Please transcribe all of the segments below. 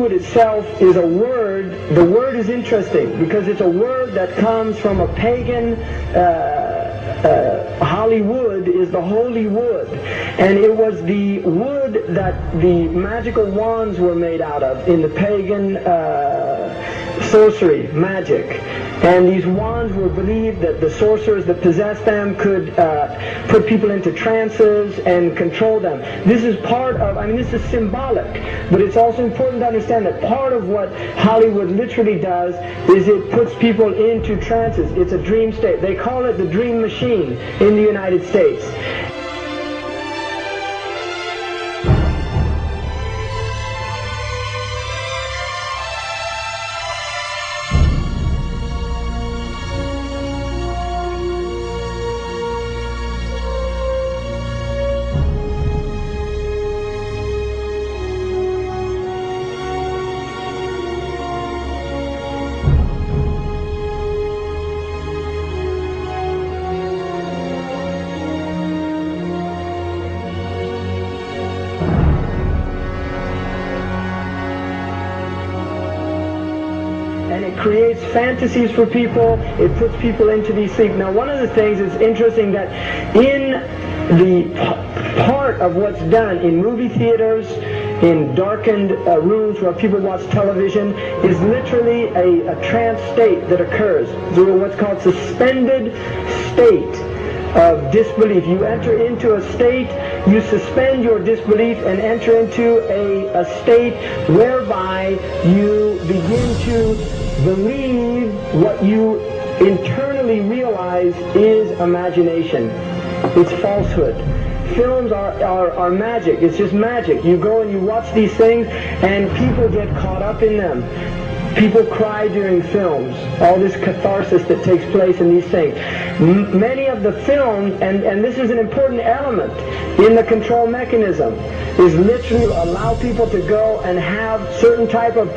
Hollywood itself is a word. The word is interesting because it's a word that comes from a pagan. Hollywood is the holy wood, and it was the wood that the magical wands were made out of in the pagan sorcery, magic. And these wands were believed that the sorcerers that possessed them could put people into trances and control them. This is part of, this is symbolic, but it's also important to understand that part of what Hollywood literally does is it puts people into trances. It's a dream state. They call it the dream machine in the United States. And it creates fantasies for people. It puts people into these things. Now, one of the things is interesting that in the part of what's done in movie theaters, in darkened rooms where people watch television, is literally a trance state that occurs. So what's called suspended state of disbelief. You enter into a state, you suspend your disbelief and enter into a state whereby you begin to believe what you internally realize is imagination. It's falsehood. Films are magic. It's just magic. You go and you watch these things and people get caught up in them. People cry during films, all this catharsis that takes place in these things. Many of the films, and this is an important element in the control mechanism, is literally allow people to go and have certain type of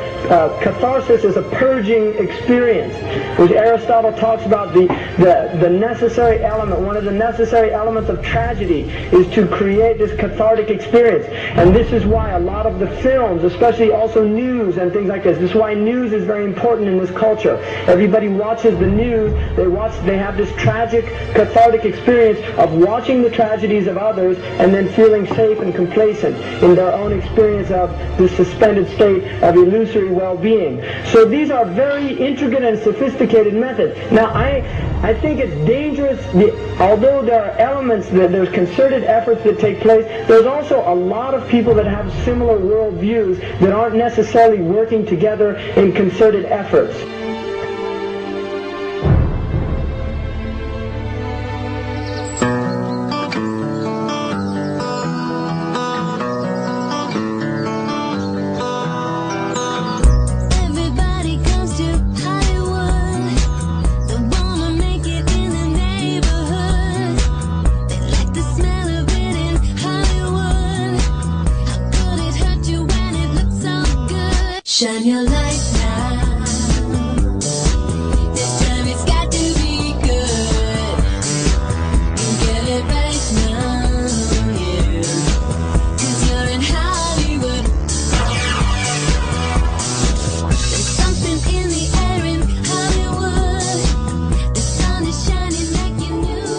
catharsis as a purging experience, which Aristotle talks about the necessary element. One of the necessary elements of tragedy is to create this cathartic experience. And this is why a lot of the films, especially also news and things like this is why news is very important in this culture. Everybody watches the news, they have this tragic, cathartic experience of watching the tragedies of others and then feeling safe and complacent in their own experience of this suspended state of illusory well-being. So these are very intricate and sophisticated methods. Now, I think it's dangerous, although there are elements, there's concerted efforts that take place, there's also a lot of people that have similar worldviews that aren't necessarily working together in concerted efforts. Shine your light now. This time it's got to be good. Get it right now, yeah. 'Cause you're in Hollywood. There's something in the air in Hollywood. The sun is shining like you knew.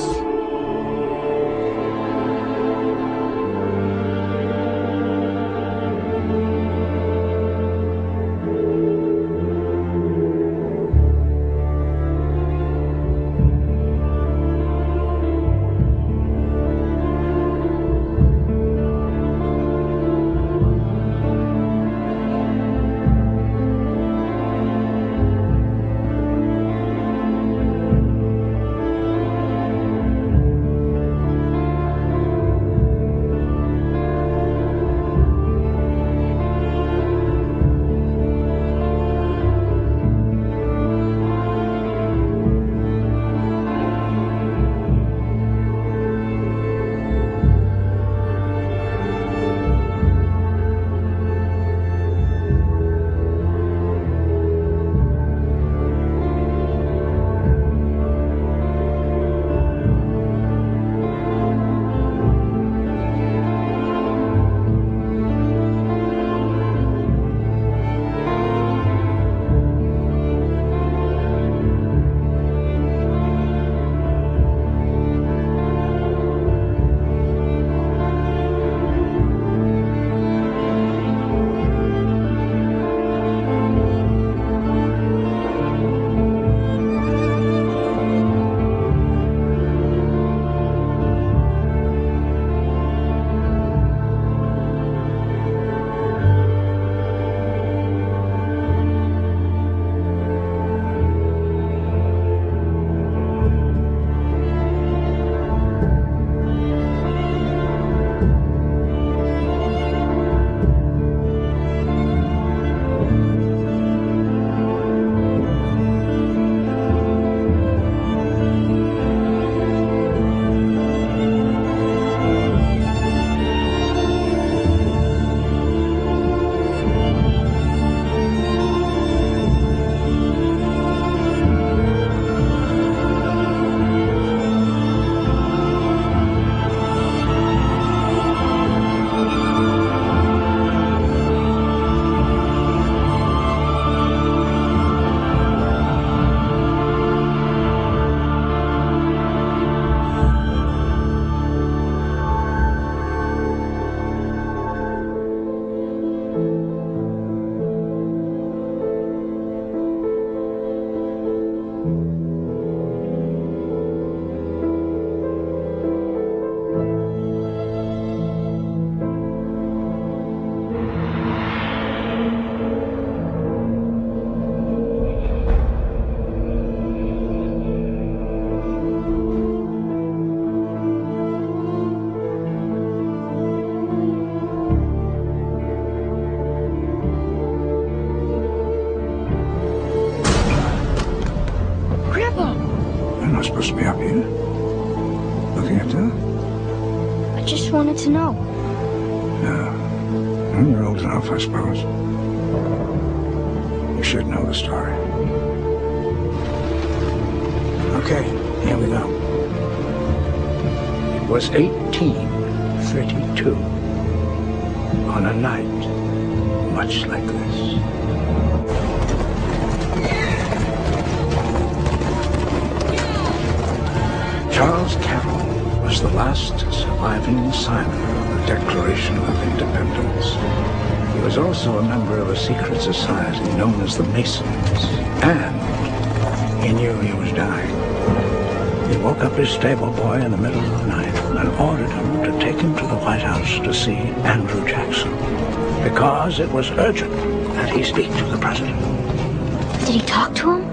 You're not supposed to be up here. Looking at her? I just wanted to know. No. Well, you're old enough, I suppose. You should know the story. Okay, here we go. It was 1832. On a night much like this. Charles Carroll was the last surviving signer of the Declaration of Independence. He was also a member of a secret society known as the Masons, and he knew he was dying. He woke up his stable boy in the middle of the night and ordered him to take him to the White House to see Andrew Jackson, because it was urgent that he speak to the president. Did he talk to him?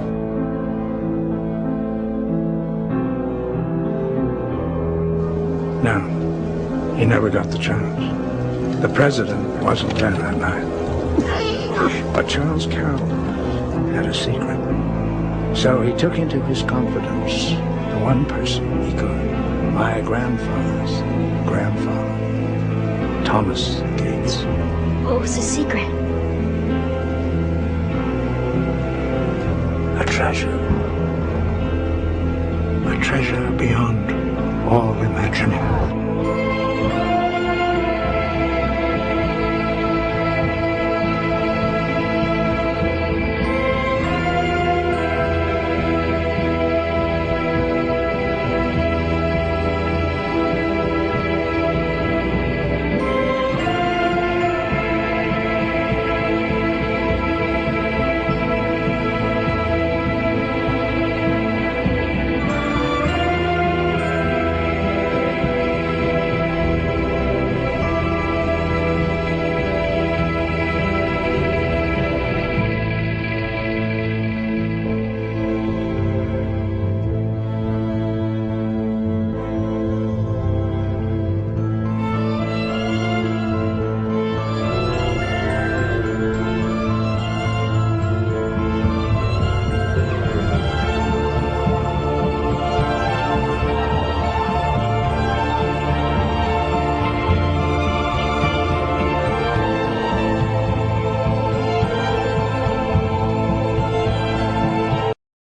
No, he never got the chance. The president wasn't there that night. But Charles Carroll had a secret. So he took into his confidence the one person he could, my grandfather's grandfather, Thomas Gates. What was the secret? A treasure. A treasure beyond all imagining.